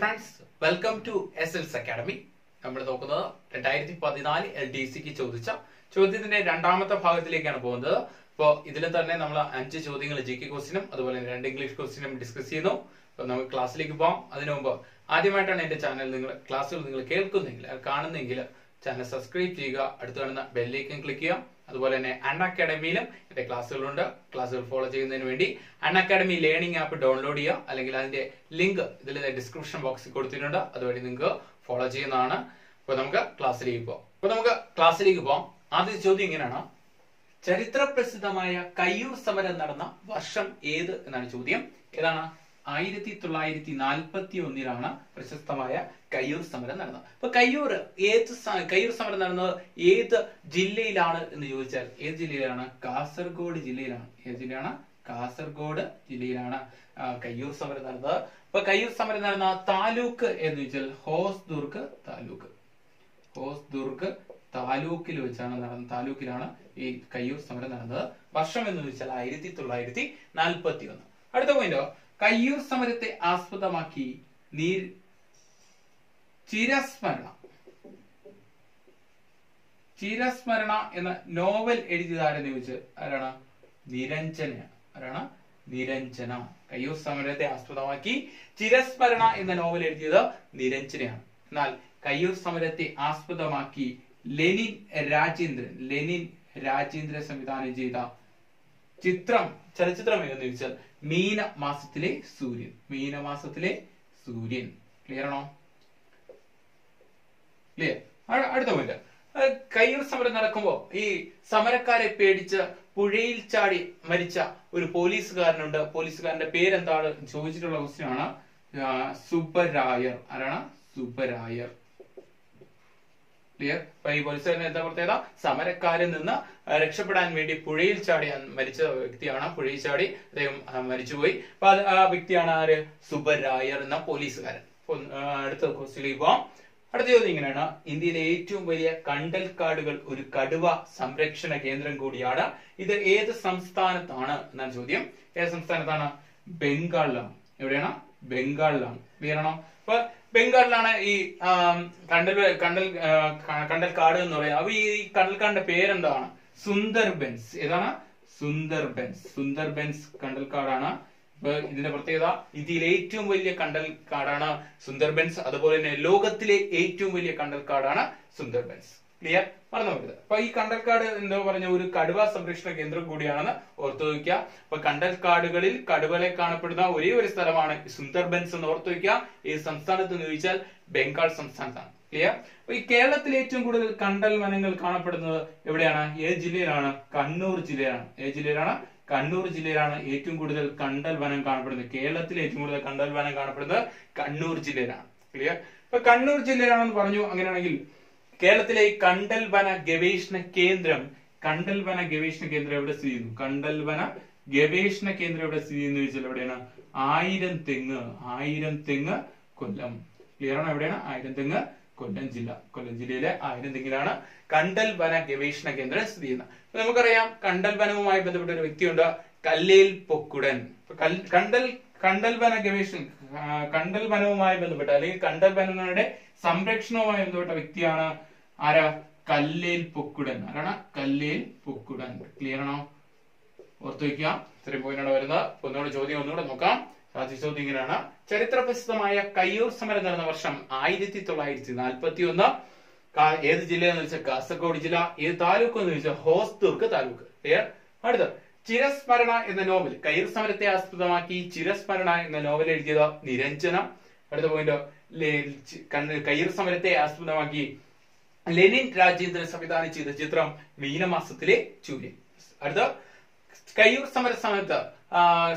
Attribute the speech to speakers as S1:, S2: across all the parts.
S1: Friends, welcome to SLS academy. നമ്മൾ നോക്കുന്നത് 2014 LDCക്ക് ചോദിച്ച ചോദ്യത്തിന്റെ രണ്ടാമത്തെ ഭാഗത്തിലേക്കാണ് പോകുന്നത്. അപ്പോൾ ഇതിൽ തന്നെ നമ്മൾ 5 ചോദ്യങ്ങൾ GK ക്വസ്റ്റിനും അതുപോലെ 2 ഇംഗ്ലീഷ് ക്വസ്റ്റിനും ഡിസ്കസ് ചെയ്യുന്നു. അപ്പോൾ നമുക്ക് ക്ലാസ്സിലേക്ക് പോകാം. അതിനു മുമ്പ് ആദ്യമായിട്ടാണ് എന്റെ ചാനൽ ക്ലാസ്സുകൾ നിങ്ങൾ കേൾക്കുന്നെങ്കിൽ കാണുന്നെങ്കിൽ ചാനൽ സബ്സ്ക്രൈബ് ചെയ്യുക, അടുത്ത് കാണുന്ന ബെല്ലൈക്കൺ ക്ലിക്ക് ചെയ്യുക. അതുപോലെ തന്നെ അക്കാഡമിയിലും എന്റെ ക്ലാസ്സുകളുണ്ട്. ക്ലാസ്സുകൾ ഫോളോ ചെയ്യുന്നതിന് വേണ്ടി അക്കാഡമി ലേണിംഗ് ആപ്പ് ഡൗൺലോഡ് ചെയ്യുക, അല്ലെങ്കിൽ അതിന്റെ ലിങ്ക് ഇതിൽ ഡിസ്ക്രിപ്ഷൻ ബോക്സിൽ കൊടുത്തിട്ടുണ്ട്. അതുവഴി നിങ്ങൾക്ക് ഫോളോ ചെയ്യുന്നതാണ്. അപ്പൊ നമുക്ക് ക്ലാസ്സിലേക്ക് പോകാം. ആദ്യ ചോദ്യം ഇങ്ങനെയാണ്: ചരിത്ര പ്രസിദ്ധമായ കയ്യൂർ സമരം നടന്ന വർഷം ഏത് എന്നാണ് ചോദ്യം. ഏതാണ്? 1941 പ്രശസ്തമായ കയ്യൂർ സമരം നടന്നത്. അപ്പൊ കയ്യൂർ സമരം നടന്നത് ഏത് ജില്ലയിലാണ് എന്ന് ചോദിച്ചാൽ ഏത് ജില്ലയിലാണ്? കാസർഗോഡ് ജില്ലയിലാണ്. ഏത് ജില്ലയാണ്? കാസർഗോഡ് ജില്ലയിലാണ് കയ്യൂർ സമരം നടന്നത്. അപ്പൊ കയ്യൂർ സമരം നടന്ന താലൂക്ക് എന്ന് ചോദിച്ചാൽ ഹോസ്ദുർഗ് താലൂക്കിൽ വെച്ചാണ് നടന്നത്. താലൂക്കിലാണ് ഈ കയ്യൂർ സമരം നടന്നത്. വർഷം എന്ന് ചോദിച്ചാൽ 1941. അടുത്ത പോയിന്റോ, കയ്യൂർ സമരത്തെ ആസ്പദമാക്കി ചിരസ്മരണ എന്ന നോവൽ എഴുതിയതാരെന്ന് ചോദിച്ചാൽ ആരാണ്? നിരഞ്ജന. കയ്യൂർ സമരത്തെ ആസ്പദമാക്കി ചിരസ്മരണ എന്ന നോവൽ എഴുതിയത് നിരഞ്ജനയാണ്. എന്നാൽ കയ്യൂർ സമരത്തെ ആസ്പദമാക്കി ലെനിൻ രാജേന്ദ്രൻ സംവിധാനം ചെയ്ത ചലച്ചിത്രം ഏതെന്ന് ചോദിച്ചാൽ മീനമാസത്തിലെ സൂര്യൻ. ക്ലിയർ ആണോ? ക്ലിയർ. അടുത്ത പോയിന്റ്, കയ്യൂർ സമരം നടക്കുമ്പോ ഈ സമരക്കാരെ പേടിച്ച് പുഴയിൽ ചാടി മരിച്ച ഒരു പോലീസുകാരനുണ്ട്. പോലീസുകാരന്റെ പേരെന്താണ് ചോദിച്ചിട്ടുള്ള ക്വസ്റ്റ്യൻ ആണ്. സുബ്ബരായർ. ആരാണ്? സുബ്ബരായർ. ക്ലിയർ. അപ്പൊ ഈ പോലീസുകാരൻ എന്താ പ്രത്യേകത? സമരക്കാരിൽ നിന്ന് രക്ഷപ്പെടാൻ വേണ്ടി പുഴയിൽ ചാടി മരിച്ച വ്യക്തിയാണ്. പുഴയിൽ ചാടി അദ്ദേഹം മരിച്ചുപോയി. അപ്പൊ ആ വ്യക്തിയാണ് ആര്? സുബ്ബരായർ എന്ന പോലീസുകാരൻ. അടുത്ത ക്വസ്റ്റ്യനിലേക്ക് പോവാം. അടുത്ത ചോദ്യം ഇങ്ങനെയാണ്: ഇന്ത്യയിലെ ഏറ്റവും വലിയ കണ്ടൽക്കാടുകൾ ഒരു കടുവ സംരക്ഷണ കേന്ദ്രം കൂടിയാണ്. ഇത് ഏത് സംസ്ഥാനത്താണ് എന്നാണ് ചോദ്യം. ഏത് സംസ്ഥാനത്താണ്? ബംഗാളിലാണ്. എവിടെയാണ്? ബംഗാളിലാണ്. ക്ലിയർ ആണോ? അപ്പൊ ബംഗാളിലാണ് ഈ കണ്ടൽക്കാട് എന്ന് പറയുന്നത്. അപ്പൊ ഈ കണ്ടൽക്കാടിന്റെ പേരെന്താണ്? സുന്ദർബൻസ്. ഏതാണ്? സുന്ദർബൻസ് കണ്ടൽക്കാടാണ്. അപ്പൊ ഇതിന്റെ പ്രത്യേകത, ഇന്ത്യയിലെ ഏറ്റവും വലിയ കണ്ടൽക്കാടാണ് സുന്ദർബൻസ്. അതുപോലെ തന്നെ ലോകത്തിലെ ഏറ്റവും വലിയ കണ്ടൽക്കാടാണ് സുന്ദർബൻസ്. ക്ലിയർ? മറന്നു പോകരുത്. അപ്പൊ ഈ കണ്ടൽക്കാട് എന്തോ പറഞ്ഞ ഒരു കടുവ സംരക്ഷണ കേന്ദ്രം കൂടിയാണെന്ന് ഓർത്തു വയ്ക്കുക. അപ്പൊ കണ്ടൽക്കാടുകളിൽ കടുവകളെ കാണപ്പെടുന്ന ഒരേ ഒരു സ്ഥലമാണ് സുന്ദർബൻസ് എന്ന് ഓർത്തു വയ്ക്കുക. ഈ സംസ്ഥാനത്ത് എന്ന് ചോദിച്ചാൽ ബംഗാൾ സംസ്ഥാനത്താണ്. ക്ലിയർ? അപ്പൊ ഈ കേരളത്തിൽ ഏറ്റവും കൂടുതൽ കണ്ടൽ വനങ്ങൾ കാണപ്പെടുന്നത് എവിടെയാണ്? ഏത് ജില്ലയിലാണ്? കണ്ണൂർ ജില്ലയിലാണ്. ഏത് ജില്ലയിലാണ്? കണ്ണൂർ ജില്ലയിലാണ് ഏറ്റവും കൂടുതൽ കണ്ടൽ വനം കാണപ്പെടുന്നത്. കേരളത്തിൽ ഏറ്റവും കൂടുതൽ കണ്ടൽ വനം കാണപ്പെടുന്നത് കണ്ണൂർ ജില്ലയിലാണ്. ക്ലിയർ? ഇപ്പൊ കണ്ണൂർ ജില്ലയിലാണെന്ന് പറഞ്ഞു. അങ്ങനെയാണെങ്കിൽ കേരളത്തിലെ കണ്ടൽ വന ഗവേഷണ കേന്ദ്രം എവിടെ സ്ഥിതി ചെയ്യുന്നു? കണ്ടൽ വന ഗവേഷണ കേന്ദ്രം എവിടെ സ്ഥിതി ചെയ്യുന്നു ചോദിച്ചാൽ എവിടെയാണ്? ആയിരം തെങ്ങ് കൊല്ലം. ക്ലിയർ ആണ്? എവിടെയാണ്? ആയിരം തെങ്ങ് കൊല്ലം ജില്ലയിലെ ആയിരം തെങ്ങിലാണ് കണ്ടൽ വന ഗവേഷണ കേന്ദ്രം സ്ഥിതി ചെയ്യുന്നത്. നമുക്കറിയാം, കണ്ടൽ വനവുമായി ബന്ധപ്പെട്ട ഒരു വ്യക്തിയുണ്ട്, കല്ലേൽ പൊക്കുടൻ. കണ്ടൽ വനവുമായി ബന്ധപ്പെട്ട അല്ലെങ്കിൽ കണ്ടൽ വനങ്ങളുടെ സംരക്ഷണവുമായി ബന്ധപ്പെട്ട വ്യക്തിയാണ് ആരാ? കല്ലേൽ പൊക്കുടൻ. ആരാണ്? കല്ലേൽ പൊക്കുടൻ. ക്ലിയർ ആണോ? ഓർത്തു വയ്ക്കുക. ഇത്രയും പോയിന്റാണ് വരുന്നത്. ഒന്നുകൂടെ ചോദ്യം ഒന്നുകൂടെ നോക്കാം. ആദ്യ ചോദ്യം ഇങ്ങനെയാണ്: ചരിത്ര പ്രസിദ്ധമായ കയ്യൂർ സമരം നടന്ന വർഷം 1941. ഏത് ജില്ലയെന്ന് വെച്ചാൽ കാസർഗോഡ് ജില്ല. ഏത് താലൂക്ക് എന്ന് ചോദിച്ചാൽ ഹോസ്ദുർഗ് താലൂക്ക്. ക്ലിയർ? അടുത്ത, ചിരസ്മരണ എന്ന നോവൽ, കയ്യൂർ സമരത്തെ ആസ്പദമാക്കി ചിരസ്മരണ എന്ന നോവൽ എഴുതിയത് നിരഞ്ജന. അടുത്ത പോയിന്റ്, കയ്യൂർ സമരത്തെ ആസ്പദമാക്കി ലെനിൻ രാജേന്ദ്രൻ സംവിധാനം ചെയ്ത ചിത്രം മീനമാസത്തിലെ സൂര്യൻ. അടുത്ത, കയ്യൂർ സമരത്ത്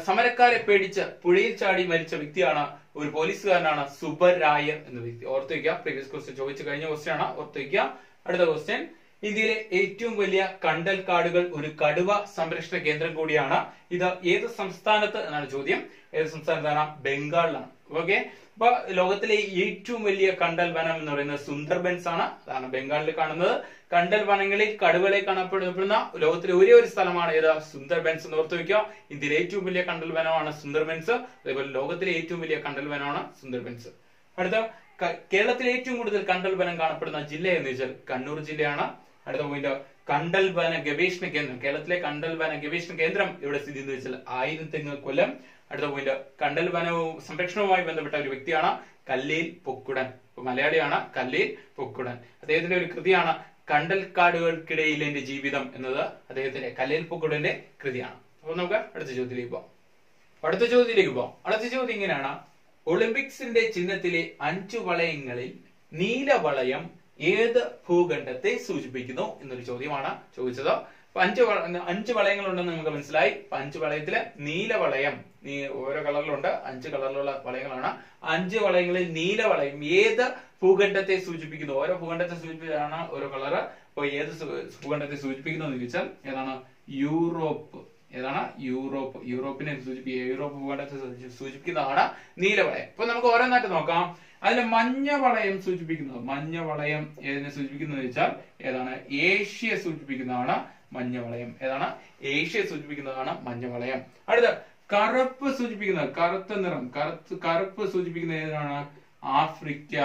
S1: സമരക്കാരെ പേടിച്ച് പുഴയിൽ ചാടി മരിച്ച വ്യക്തിയാണ് ഒരു പോലീസുകാരനാണ് സുബ്ബരായർ എന്ന വ്യക്തി. ഓർത്തു വയ്ക്കുക. പ്രീവിയസ് ക്വസ്റ്റ്യൻ ചോദിച്ചു കഴിഞ്ഞ ക്വസ്റ്റ്യൻ ആണ്. ഓർത്തു വയ്ക്കുക. അടുത്ത ക്വസ്റ്റ്യൻ, ഇന്ത്യയിലെ ഏറ്റവും വലിയ കണ്ടൽക്കാടുകൾ ഒരു കടുവ സംരക്ഷണ കേന്ദ്രം കൂടിയാണ്. ഇത് ഏത് സംസ്ഥാനത്ത് എന്നാണ് ചോദ്യം. ഏത് സംസ്ഥാനത്താണ്? ബംഗാളിലാണ്. ഓക്കെ. അപ്പൊ ലോകത്തിലെ ഏറ്റവും വലിയ കണ്ടൽ വനം എന്ന് പറയുന്നത് സുന്ദർബൻസ് ആണ്. അതാണ് ബംഗാളിൽ കാണുന്നത്. കണ്ടൽ വനങ്ങളിൽ കടുവകളെ കാണപ്പെടുന്ന ലോകത്തിലെ ഒരേ ഒരു സ്ഥലമാണ് ഏത്? സുന്ദർബൻസ് എന്ന് ഓർത്തു വയ്ക്കുക. ഇന്ത്യയിലെ ഏറ്റവും വലിയ കണ്ടൽ വനമാണ് സുന്ദർബൻസ്. അതേപോലെ ലോകത്തിലെ ഏറ്റവും വലിയ കണ്ടൽ വനമാണ് സുന്ദർബൻസ്. അടുത്ത കേരളത്തിൽ ഏറ്റവും കൂടുതൽ കണ്ടൽ വനം കാണപ്പെടുന്ന ജില്ല എന്ന് വെച്ചാൽ കണ്ണൂർ ജില്ലയാണ്. അടുത്ത പോയിന്റ് കണ്ടൽ വന ഗവേഷണ കേന്ദ്രം, കേരളത്തിലെ കണ്ടൽ വന ഗവേഷണ കേന്ദ്രം ഇവിടെ സ്ഥിതി എന്ന് വെച്ചാൽ 1000 തെങ്ങ് കൊല്ലം. അടുത്ത പോയിന്റ് കണ്ടൽ വനവും സംരക്ഷണവുമായി ബന്ധപ്പെട്ട ഒരു വ്യക്തിയാണ് കല്ലേൽ പൊക്കുടൻ. മലയാളിയാണ് കല്ലേൽ പൊക്കുടൻ. അദ്ദേഹത്തിന്റെ ഒരു കൃതിയാണ് കണ്ടൽ കാടുകൾക്കിടയിലെ ജീവിതം എന്നത് അദ്ദേഹത്തിന്റെ കല്ലേൽ പൊക്കുടന്റെ കൃതിയാണ്. അപ്പൊ നമുക്ക് അടുത്ത ചോദ്യത്തിലേക്ക് പോവാം. അടുത്ത ചോദ്യം ഇങ്ങനെയാണ്: ഒളിമ്പിക്സിന്റെ ചിഹ്നത്തിലെ 5 വളയങ്ങളിൽ നീല വളയം ഏത് ഭൂഖണ്ഡത്തെ സൂചിപ്പിക്കുന്നു എന്നൊരു ചോദ്യമാണ് ചോദിച്ചത്. അപ്പൊ 5 വളയങ്ങളുണ്ടെന്ന് നമുക്ക് മനസ്സിലായി. 5 വളയത്തിലെ നീല വളയം, ഓരോ കളറിലുണ്ട്, 5 കളറിലുള്ള വളയങ്ങളാണ്. 5 വളയങ്ങളിൽ നീല വളയം ഏത് ഭൂഖണ്ഡത്തെ സൂചിപ്പിക്കുന്നു? ഓരോ ഭൂഖണ്ഡത്തെ സൂചിപ്പിച്ചാണ് ഓരോ കളറ്. അപ്പൊ ഏത് ഭൂഖണ്ഡത്തെ സൂചിപ്പിക്കുന്നു എന്ന് ചോദിച്ചാൽ ഏതാണ്? യൂറോപ്പ്. ഏതാണ്? യൂറോപ്പ്. യൂറോപ്പ് ഭൂഖണ്ഡത്തെ സൂചിപ്പിക്കുന്നതാണ് നീലവളയം. അപ്പൊ നമുക്ക് ഓരോന്നായിട്ട് നോക്കാം. അതിൽ മഞ്ഞ വളയം സൂചിപ്പിക്കുന്നത്, മഞ്ഞ വളയം ഏതിനെ സൂചിപ്പിക്കുന്നത് വെച്ചാൽ ഏതാണ്? ഏഷ്യ സൂചിപ്പിക്കുന്നതാണ് മഞ്ഞ വളയം. ഏതാണ്? ഏഷ്യ സൂചിപ്പിക്കുന്നതാണ് മഞ്ഞ വളയം. അടുത്ത കറുപ്പ് സൂചിപ്പിക്കുന്നത്, കറുത്ത നിറം, കറുപ്പ് സൂചിപ്പിക്കുന്നത് ഏതാണ്? ആഫ്രിക്ക.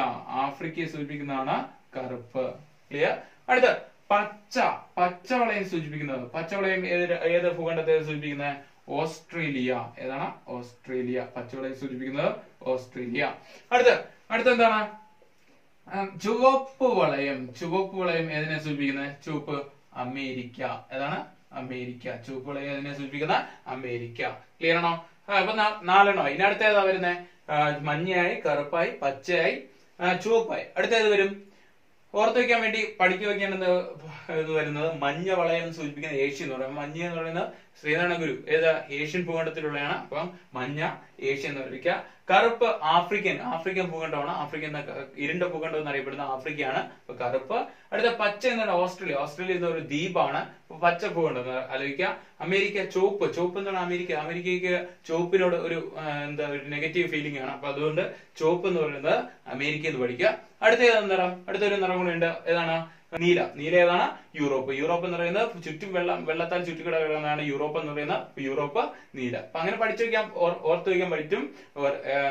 S1: ആഫ്രിക്കയെ സൂചിപ്പിക്കുന്നതാണ് കറുപ്പ്. ക്ലിയർ? അടുത്ത പച്ച വളയം സൂചിപ്പിക്കുന്നത്, പച്ചവളയം ഏത് ഭൂഖണ്ഡത്തെ സൂചിപ്പിക്കുന്നത്? ഓസ്ട്രേലിയ. ഏതാണ്? ഓസ്ട്രേലിയ. പച്ചവളയം സൂചിപ്പിക്കുന്നത് ഓസ്ട്രേലിയ. അടുത്ത എന്താണ്? ചുവപ്പ് വളയം ഏതിനെ സൂചിപ്പിക്കുന്നത്? ചുവപ്പ് അമേരിക്ക. ഏതാണ്? അമേരിക്ക. ചുവപ്പ് വളയം ഏതിനെ സൂചിപ്പിക്കുന്നത്? അമേരിക്ക. ക്ലിയർ ആണോ? അപ്പൊ 4 എണ്ണമായി. ഇനി അടുത്ത ഏതാ വരുന്നത്? മഞ്ഞയായി, കറുപ്പായി, പച്ചയായി, ചുവപ്പായി. അടുത്ത ഏത് വരും? ഓർത്ത് വെക്കാൻ വേണ്ടി പഠിച്ചു വെക്കേണ്ടത് ഇത് വരുന്നത് മഞ്ഞ വളയം സൂചിപ്പിക്കുന്ന ഏഷ്യ എന്ന് പറയുന്നത്, മഞ്ഞ എന്ന് പറയുന്നത് ശ്രീനാരായണ ഗുരു ഏതാ? ഏഷ്യൻ ഭൂഖണ്ഡത്തിലുള്ളതാണ്. അപ്പം മഞ്ഞ ഏഷ്യ എന്ന് പറയുക. കറുപ്പ് ആഫ്രിക്കൻ ഭൂഖണ്ഡമാണ്. ആഫ്രിക്കൻ ഇരുണ്ട ഭൂഖണ്ഡം എന്നറിയപ്പെടുന്ന ആഫ്രിക്കയാണ്. അപ്പൊ കറുപ്പ്. അടുത്ത പച്ച എന്നാണ് ഓസ്ട്രേലിയ എന്നൊരു ദ്വീപാണ്. പച്ച ഭൂഖണ്ഡം ആലോചിക്കുക. അമേരിക്ക ചുവപ്പ് എന്നാണ് അമേരിക്കയ്ക്ക് ചുവപ്പിനോട് ഒരു നെഗറ്റീവ് ഫീലിംഗ് ആണ്. അപ്പൊ അതുകൊണ്ട് ചുവപ്പ് എന്ന് പറയുന്നത് അമേരിക്ക എന്ന് പഠിക്കുക. അടുത്തൊരു നിറം കൂടെ ഉണ്ട്. ഏതാണ്? നീല ഏതാണ്? യൂറോപ്പ് എന്ന് പറയുന്നത് ചുറ്റും വെള്ളത്താൽ ചുറ്റിക്കിടക്കുന്നതാണ് യൂറോപ്പ് എന്ന് പറയുന്നത്. യൂറോപ്പ് നീല. അപ്പൊ അങ്ങനെ പഠിച്ചു വെക്കാൻ, ഓർത്തു വെക്കാൻ പറ്റും,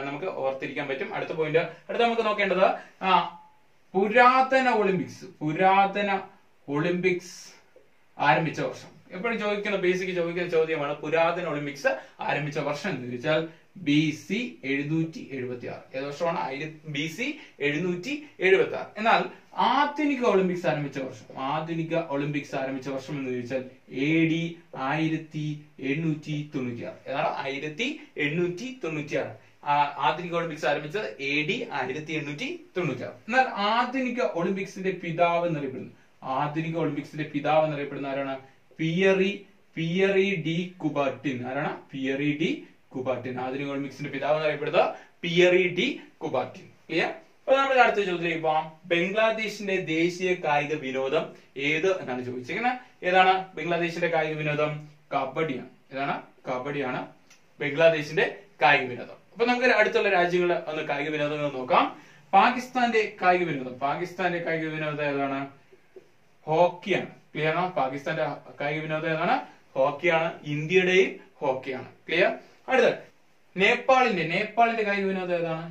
S1: നമുക്ക് ഓർത്തിരിക്കാൻ പറ്റും. അടുത്ത പോയിന്റ്. അടുത്ത നമുക്ക് നോക്കേണ്ടത് പുരാതന ഒളിമ്പിക്സ് ആരംഭിച്ച വർഷം. എപ്പോഴും ബേസിക് ചോദിക്കുന്ന ചോദ്യമാണ് പുരാതന ഒളിമ്പിക്സ് ആരംഭിച്ച വർഷം എന്ന് ചോദിച്ചാൽ BC 776. ഏത് വർഷമാണ്? BC 776. എന്നാൽ ആധുനിക ഒളിമ്പിക്സ് ആരംഭിച്ച വർഷം എന്ന് ചോദിച്ചാൽ AD 1896. ഏതാണ്? 1896. ആധുനിക ഒളിമ്പിക്സ് ആരംഭിച്ചത് AD 1896. എന്നാൽ ആധുനിക ഒളിമ്പിക്സിന്റെ പിതാവ് എന്നറിയപ്പെടുന്ന ആരാണ്? Pierre de Coubertin. ആരാണ്? Pierre de Coubertin. ആധുനിക ഒളിമ്പിക്സിന്റെ പിതാവ് എന്നറിയപ്പെടുന്നത് പിയറി ഡി കുബർട്ടിൻ. ക്ലിയർ? അപ്പൊ നമ്മൾ അടുത്ത ചോദ്യത്തിലേക്ക് പോവാം. ബംഗ്ലാദേശിന്റെ ദേശീയ കായിക വിനോദം ഏത് എന്നാണ് ചോദിച്ചിരിക്കുന്നത്. ഏതാണ് ബംഗ്ലാദേശിന്റെ കായിക വിനോദം? കബഡിയാണ്. ഏതാണ്? കബഡിയാണ് ബംഗ്ലാദേശിന്റെ കായിക വിനോദം. അപ്പൊ നമുക്ക് അടുത്തുള്ള രാജ്യങ്ങളുടെ കായിക വിനോദങ്ങൾ നോക്കാം. പാകിസ്ഥാന്റെ കായിക വിനോദം ഏതാണ്? ഹോക്കിയാണ്. ക്ലിയർ ആണോ? പാകിസ്ഥാന്റെ കായിക വിനോദം ഏതാണ്? ഹോക്കിയാണ്. ഇന്ത്യയുടെയും ഹോക്കിയാണ്. ക്ലിയർ? അടുത്ത നേപ്പാളിന്റെ കായിക വിനോദം ഏതാണ്?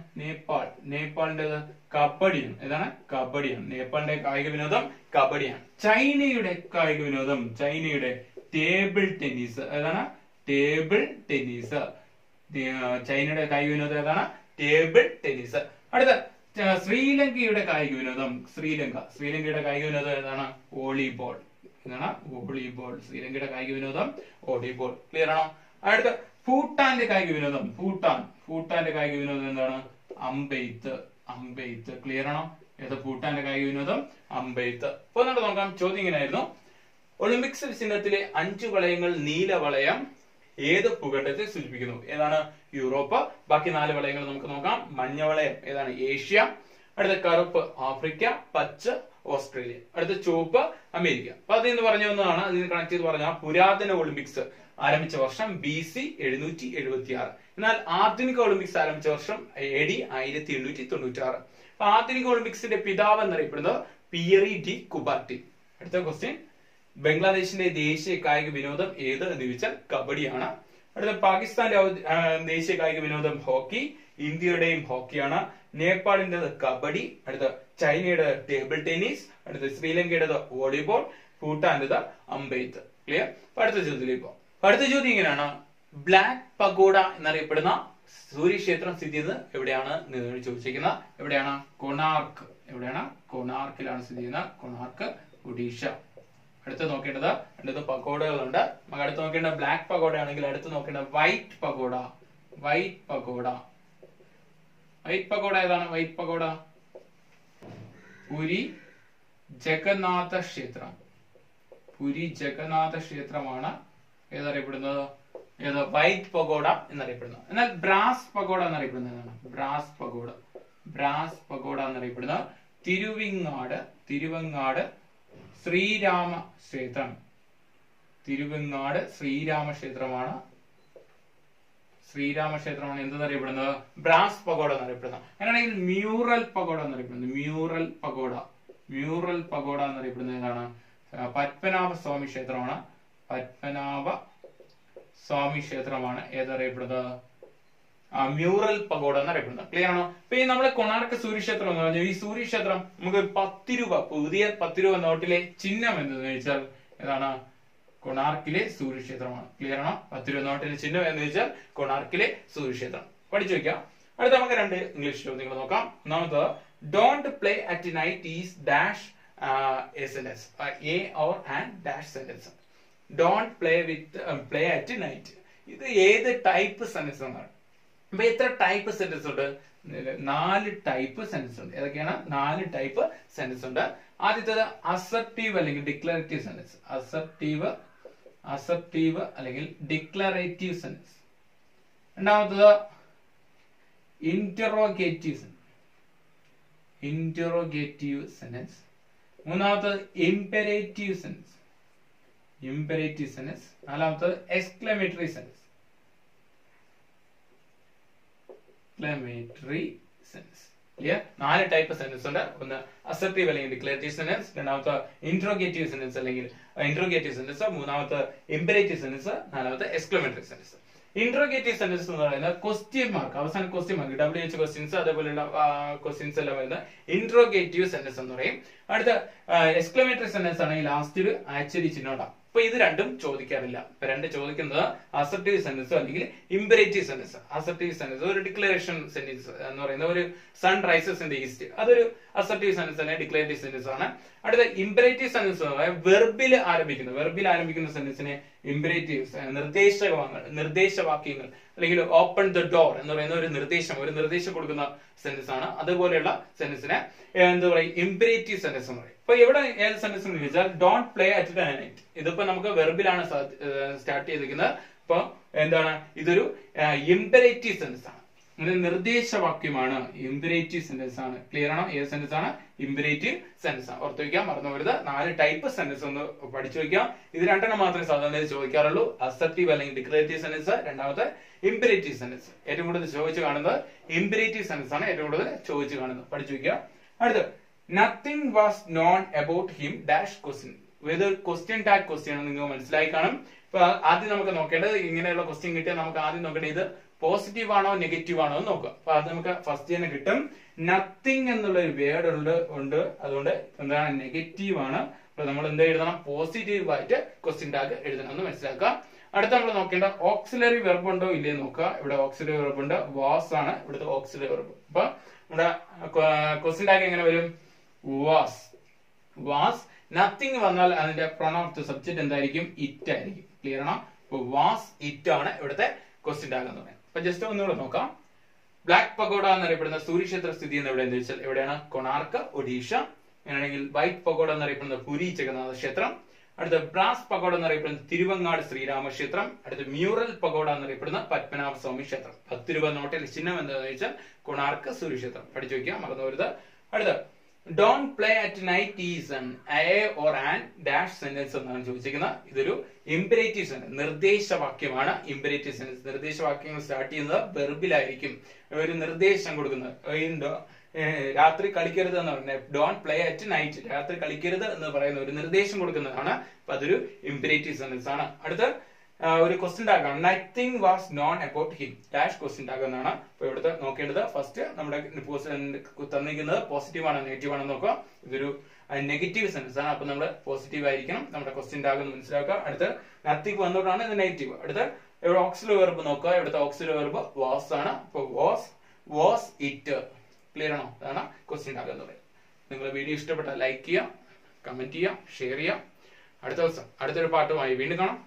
S1: നേപ്പാളിന്റേത് കബഡിയാണ്. ഏതാണ്? കബഡിയാണ്. നേപ്പാളിന്റെ കായിക വിനോദം കബഡിയാണ്. ചൈനയുടെ കായിക വിനോദം ടേബിൾ ടെന്നീസ്. ഏതാണ്? Table tennis. ചൈനയുടെ കായിക വിനോദം ഏതാണ്? Table tennis. അടുത്ത ശ്രീലങ്കയുടെ കായിക വിനോദം. ശ്രീലങ്കയുടെ കായിക വിനോദം ഏതാണ്? വോളിബോൾ. എന്താണ്? വോളിബോൾ. ശ്രീലങ്കയുടെ കായിക വിനോദം വോളിബോൾ. ക്ലിയർ ആണോ? അടുത്ത ഭൂട്ടാന്റെ കായിക വിനോദം. ഭൂട്ടാന്റെ കായിക വിനോദം എന്താണ്? അമ്പെയ്ത്ത്. ക്ലിയർ ആണോ? ഭൂട്ടാന്റെ കായിക വിനോദം അമ്പെയ്ത്ത്. അപ്പൊ നമുക്ക് നോക്കാം. ചോദ്യം ഇങ്ങനെയായിരുന്നു: ഒളിമ്പിക്സ് ചിഹ്നത്തിലെ 5 വളയങ്ങൾ നീല വളയം ഏത് ഭൂഖണ്ഡത്തെ സൂചിപ്പിക്കുന്നു? ഏതാണ്? യൂറോപ്പ്. ബാക്കി 4 വളയങ്ങൾ നമുക്ക് നോക്കാം. മഞ്ഞ വളയം ഏതാണ്? ഏഷ്യ. അടുത്ത കറുപ്പ് ആഫ്രിക്ക, പച്ച ഓസ്ട്രേലിയ, അടുത്ത ചുവപ്പ് അമേരിക്ക. അപ്പൊ അതിന്ന് പറഞ്ഞു വന്നതാണ്. അതിന് കണക്ട് ചെയ്ത് പറഞ്ഞാൽ പുരാതന ഒളിമ്പിക്സ് ആരംഭിച്ച വർഷം BC 776. എന്നാൽ ആധുനിക ഒളിമ്പിക്സ് ആരംഭിച്ച വർഷം AD 1896. അപ്പൊ ആധുനിക ഒളിമ്പിക്സിന്റെ പിതാവ് എന്നറിയപ്പെടുന്നത് പിയറി ഡി കുബർട്ടിൻ. അടുത്ത ക്വസ്റ്റ്യൻ: ബംഗ്ലാദേശിന്റെ ദേശീയ കായിക വിനോദം ഏത് എന്ന് ചോദിച്ചാൽ കബഡിയാണ്. അടുത്ത പാകിസ്ഥാന്റെ ദേശീയ കായിക വിനോദം ഹോക്കി. ഇന്ത്യയുടെയും ഹോക്കിയാണ്. നേപ്പാളിന്റേത് കബഡി, അടുത്ത ചൈനയുടെ ടേബിൾ ടെന്നീസ്, അടുത്ത ശ്രീലങ്കയുടെ വോളിബോൾ, ഭൂട്ടാന്റേത് അമ്പെയ്ത്ത്. ക്ലിയർ? അടുത്ത ചോദ്യത്തിലേക്ക് പോകാം. അടുത്ത ചോദ്യം ഇങ്ങനെയാണ്, ബ്ലാക്ക് പഗോഡ എന്നറിയപ്പെടുന്ന സൂര്യക്ഷേത്രം സ്ഥിതി ചെയ്യുന്നത് എവിടെയാണ് ചോദിച്ചിരിക്കുന്നത്? എവിടെയാണ്? കൊണാർക്ക്. എവിടെയാണ്? കൊണാർക്കിലാണ് സ്ഥിതി ചെയ്യുന്നത്. കൊണാർക്ക്, ഒഡീഷ. അടുത്ത് നോക്കേണ്ടത് അടുത്ത പഗോഡകളുണ്ട്. നമുക്ക് അടുത്ത് നോക്കേണ്ടത് ബ്ലാക്ക് പഗോഡ ആണെങ്കിൽ അടുത്ത് നോക്കേണ്ടത് white pagoda. White pagoda. White pagoda ഏതാണ്? വൈറ്റ് പഗോഡ പുരി ജഗന്നാഥ ക്ഷേത്രം. പുരി ജഗന്നാഥ ക്ഷേത്രമാണ് ഏതറിയപ്പെടുന്നത്? ഏത്? വൈറ്റ് പഗോഡ എന്നറിയപ്പെടുന്നത്. എന്നാൽ ബ്രാസ് പഗോഡ എന്നറിയപ്പെടുന്നത് ഏതാണ്? Brass pagoda. ബ്രാസ് പഗോഡ എന്നറിയപ്പെടുന്നത് തിരുവങ്ങാട് ശ്രീരാമ ക്ഷേത്രം. തിരുവങ്ങാട് ശ്രീരാമക്ഷേത്രമാണ് എന്തെന്നറിയപ്പെടുന്നത്? ബ്രാസ് പഗോഡ എന്നറിയപ്പെടുന്നത്. അങ്ങനെയാണെങ്കിൽ മ്യൂറൽ പഗോഡ എന്നറിയപ്പെടുന്നത്. മ്യൂറൽ പഗോഡ എന്നറിയപ്പെടുന്നത് ഏതാണ്? പത്മനാഭ സ്വാമി ക്ഷേത്രമാണ്. പത്മനാഭ സ്വാമി ക്ഷേത്രമാണ് ഏതറിയപ്പെടുന്നത്? മ്യൂറൽ പഗോഡ എന്നറിയപ്പെടുന്നത്. ക്ലിയർ ആണോ? ഇപ്പൊ ഈ നമ്മളെ കൊണാർക്ക് സൂര്യക്ഷേത്രം എന്ന് പറഞ്ഞാൽ ഈ സൂര്യക്ഷേത്രം നമുക്ക് 10 രൂപ പുതിയ 10 രൂപ നോട്ടിലെ ചിഹ്നം എന്തെന്ന് വെച്ചാൽ ഏതാണ്? കൊണാർക്കിലെ സൂര്യക്ഷേത്രമാണ്. ക്ലിയർ ആണോ? 10 രൂപ നോട്ടിലെ ചിഹ്നം എന്ന് വെച്ചാൽ കൊണാർക്കിലെ സൂര്യക്ഷേത്രം. പഠിച്ചു വെക്കാം. അടുത്ത നമുക്ക് 2 ഇംഗ്ലീഷ് ചോദ്യങ്ങൾ നോക്കാം. ഒന്നാമത് don't play at night is dash A sentence. A or and dash sentence. Don't play at night. ഇത് ഏത് ടൈപ്പ് സെന്റൻസ് ആണ്? അപ്പൊ എത്ര ടൈപ്പ് സെന്റൻസ് ഉണ്ട്? 4 ടൈപ്പ് സെന്റൻസ് ഉണ്ട്. ഏതൊക്കെയാണ്? 4 ടൈപ്പ് സെന്റൻസ് ഉണ്ട്. ആദ്യത്തേത് അസർട്ടീവ് അല്ലെങ്കിൽ ഡിക്ലറേറ്റീവ് സെന്റൻസ്. അസർട്ടീവ് അല്ലെങ്കിൽ ഡിക്ലറേറ്റീവ് സെന്റൻസ്. രണ്ടാമത്തത് ഇന്ററോഗേറ്റീവ് സെന്റൻസ്. മൂന്നാമത്തത് ഇംപെരേറ്റീവ് സെന്റൻസ്. നാലാമത്തത് എക്സ്ക്ലമേറ്ററി സെന്റൻസ്. 4 ടൈപ്പ് സെന്റൻസ് ഉണ്ട്. ഒന്ന് അസർട്ടീവ് അല്ലെങ്കിൽ ഡിക്ലറേറ്റീവ് സെന്റൻസ്, രണ്ടാമത്തെ ഇന്ററോഗേറ്റീവ് സെന്റൻസ് അല്ലെങ്കിൽ ഇന്ററോഗേറ്റീവ് സെന്റൻസ്, മൂന്നാമത്തെ ഇംപെരേറ്റീവ് സെന്റൻസ്, നാലാമത്തെ എക്സ്ക്ലമേറ്ററി സെന്റൻസ്. ഇന്ററോഗേറ്റീവ് സെന്റൻസ് എന്ന് പറയുന്നത് ക്വസ്റ്റ്യൻ മാർക്ക്, അവസാനം ക്വസ്റ്റ്യൻ മാർക്ക്, WH ക്വസ്റ്റ്യൻസ് അതേപോലെയുള്ള ക്വസ്റ്റ്യൻസ് എല്ലാം വരുന്ന ഇന്ററോഗേറ്റീവ് സെന്റൻസ് എന്ന് പറയും. അടുത്ത എക്സ്ക്ലമേറ്ററി സെന്റൻസ് ആണെങ്കിൽ ലാസ്റ്റ് ഒരു ആക്ച്വലി ചിഹ്നം ഉണ്ടാവും. അപ്പൊ ഇത് രണ്ടും ചോദിക്കാറില്ല. ഇപ്പൊ 2 ചോദിക്കുന്നത് അസർട്ടീവ് സെന്റൻസ് അല്ലെങ്കിൽ ഇംപെരേറ്റീവ് സെന്റൻസ്. അസർട്ടീവ് സെന്റൻസ് ഒരു ഡിക്ലറേഷൻ സെന്റൻസ് എന്ന് പറയുന്ന ഒരു sun rises in the east, അതൊരു അസർട്ടീവ് സെന്റൻസ് അല്ലെങ്കിൽ ഡിക്ലറേറ്റീവ് സെന്റൻസ് ആണ്. അടുത്ത ഇംപെരേറ്റീവ് സെന്റൻസ് എന്ന് പറയുന്നത് വെർബിൽ ആരംഭിക്കുന്ന സെന്റൻസിനെ ഇംപെരേറ്റീവ് നിർദ്ദേശവാക്യങ്ങൾ അല്ലെങ്കിൽ ഓപ്പൺ ദ ഡോർ എന്ന് പറയുന്ന ഒരു നിർദ്ദേശം കൊടുക്കുന്ന സെന്റൻസ് ആണ്. അതുപോലെയുള്ള സെന്റൻസിനെ എന്താ പറയുക? ഇംപെരേറ്റീവ് സെന്റൻസ് എന്ന് പറയും. അപ്പൊ ഇവിടെ ഏത് സെന്റൻസ് എന്ന് ചോദിച്ചാൽ don't play at the night. ഇതിപ്പോ നമുക്ക് വെർബിലാണ് സ്റ്റാർട്ട് ചെയ്തിരിക്കുന്നത്. അപ്പൊ എന്താണ്? ഇതൊരു ഇംപെരേറ്റീവ് സെന്റൻസ് ആണ്. നിർദ്ദേശവാക്യമാണ്. ഇംപെരേറ്റീവ് സെന്റൻസ് ആണ്. ക്ലിയർ ആണോ? ഏത് സെന്റൻസ് ആണ്? ഇംപെരേറ്റീവ് സെന്റൻസ് ആണ്. ഓർത്ത് വയ്ക്കാം, മറന്നു പോകരുത്. 4 ടൈപ്പ് സെന്റൻസ് ഒന്ന് പഠിച്ചു വയ്ക്കാം. ഇത് 2 മാത്രമേ സാധാരണ ചോദിക്കാറുള്ളൂ. അസർട്ടീവ് അല്ലെങ്കിൽ ഡിക്ലറേറ്റീവ് സെന്റൻസ്, രണ്ടാമത്തെ ഇംപെരേറ്റീവ് സെന്റൻസ്. ഏറ്റവും കൂടുതൽ ചോദിച്ചു കാണുന്നത് ഇംപെരേറ്റീവ് സെന്റൻസ് ആണ്. ഏറ്റവും കൂടുതൽ ചോദിച്ചു കാണുന്നത്. പഠിച്ചു വയ്ക്കുക. അടുത്ത് nothing was known about him dash question. ഇത് ക്വസ്റ്റ്യൻ ടാഗ് ക്വസ്റ്റ്യൻ ആണ്. നിങ്ങൾ മനസ്സിലായി കാണും. ഇപ്പൊ ആദ്യം നമുക്ക് നോക്കേണ്ടത്, ഇങ്ങനെയുള്ള ക്വസ്റ്റ്യൻ കിട്ടിയാൽ നമുക്ക് ആദ്യം നോക്കേണ്ടത് ഇത് പോസിറ്റീവ് ആണോ നെഗറ്റീവ് ആണോ എന്ന് നോക്കുക. അപ്പൊ അത് നമുക്ക് ഫസ്റ്റ് തന്നെ കിട്ടും. നത്തിങ് എന്നുള്ള ഒരു വേർഡ് ഉണ്ട്. അതുകൊണ്ട് എന്താണ്? നെഗറ്റീവ് ആണ്. അപ്പൊ നമ്മൾ എന്ത് എഴുതണം? പോസിറ്റീവ് ആയിട്ട് ക്വസ്റ്റ്യൻ ടാഗ് എഴുതണം എന്ന് മനസ്സിലാക്കുക. അടുത്ത നമ്മൾ നോക്കേണ്ട ഓക്സിലറി വെർബ് ഉണ്ടോ ഇല്ലേ നോക്കുക. ഇവിടെ ഓക്സിലറി വെർബ് ഉണ്ട്. വാസ് ആണ് ഇവിടുത്തെ ഓക്സിലറി വെർബ്. അപ്പൊ നമ്മുടെ ക്വസ്റ്റ്യൻ ടാഗ് എങ്ങനെ വരും? വാസ്. നത്തിങ് വന്നാൽ അതിന്റെ പ്രൊനൗൺ ഓഫ് ദ സബ്ജക്ട് എന്തായിരിക്കും? ഇറ്റ് ആയിരിക്കും. ക്ലിയർ ആണോ? അപ്പൊ വാസ് ഇറ്റ് ആണ് ഇവിടുത്തെ ക്വസ്റ്റ്യൻ ടാഗ് എന്ന് പറയുന്നത്. അപ്പൊ ജസ്റ്റ് ഒന്നുകൂടെ നോക്കാം. ബ്ലാക്ക് പഗോഡ എന്നറിയപ്പെടുന്ന സൂര്യക്ഷേത്ര സ്ഥിതി ചെയ്യുന്ന എവിടെയെന്ന് വെച്ചാൽ എവിടെയാണ്? കൊണാർക്ക്, ഒഡീഷ. അങ്ങനെയാണെങ്കിൽ വൈറ്റ് പഗോഡ എന്നറിയപ്പെടുന്ന പുരി ജഗന്നാഥ ക്ഷേത്രം. അടുത്ത ബ്രാസ് പഗോഡ എന്നറിയപ്പെടുന്ന തിരുവങ്ങാട് ശ്രീരാമക്ഷേത്രം. അടുത്ത മ്യൂറൽ പഗോഡ എന്നറിയപ്പെടുന്ന പത്മനാഭ സ്വാമി ക്ഷേത്രം. 10 രൂപ നോട്ടിൽ ചിഹ്നം എന്താണെന്ന് വെച്ചാൽ കൊണാർക്ക് സൂര്യക്ഷേത്രം. പഠിച്ചു വയ്ക്കുക, മറന്നു വരുത്. അടുത്ത don't play at night is A or an dash sentence എന്നാണ് ചോദിച്ചിരിക്കുന്നത്. ഇതൊരു ഇംപെരേറ്റീവ് സെന്റൻസ്, നിർദ്ദേശവാക്യമാണ്. ഇംപെരേറ്റീവ് സെന്റൻസ് നിർദ്ദേശവാക്യങ്ങൾ സ്റ്റാർട്ട് ചെയ്യുന്നത് വെർബിലായിരിക്കും. ഒരു നിർദ്ദേശം കൊടുക്കുന്നത്. രാത്രി കളിക്കരുത് എന്ന് പറഞ്ഞാൽ ഡോണ്ട് പ്ലേ അറ്റ് നൈറ്റ്, രാത്രി കളിക്കരുത് എന്ന് പറയുന്ന ഒരു നിർദ്ദേശം കൊടുക്കുന്നതാണ്. അപ്പൊ അതൊരു ഇംപെരേറ്റീവ് സെന്റൻസ് ആണ്. അടുത്ത ഒരു ക്വസ്റ്റ്യൻ ടാഗ് ആണ്. Nothing was known about him dash question tag എന്നാണ്. അപ്പൊ ഇവിടുത്തെ നോക്കേണ്ടത് ഫസ്റ്റ് നമ്മുടെ തന്നിരിക്കുന്നത് പോസിറ്റീവ് ആണോ നെഗറ്റീവ് ആണോ നോക്കുക. ഇതൊരു നെഗറ്റീവ് സെൻസ് ആണ്. അപ്പൊ നമ്മൾ പോസിറ്റീവ് ആയിരിക്കണം നമ്മുടെ ക്വസ്റ്റ്യൻ ടാഗ് എന്ന് മനസ്സിലാക്കുക. അടുത്ത് നത്തിങ് വന്നോട്ടാണ് ഇത് നെഗറ്റീവ്. അടുത്ത് ഇവിടെ ഓക്സിലറി വെർബ് നോക്കുക. ഇവിടുത്തെ ഓക്സിലറി വെർബ് വാസ് ആണ്. അപ്പൊ വാസ് ഇറ്റ്. ക്ലിയർ ആണോ? അതാണ് ക്വസ്റ്റ്യൻ ടാഗ് എന്ന് പറയുന്നത്. നിങ്ങൾ വീഡിയോ ഇഷ്ടപ്പെട്ടാൽ ലൈക്ക് ചെയ്യുക, കമന്റ് ചെയ്യുക, ഷെയർ ചെയ്യുക. അടുത്ത ദിവസം അടുത്തൊരു പാട്ടുമായി വീണ്ടും കാണാം.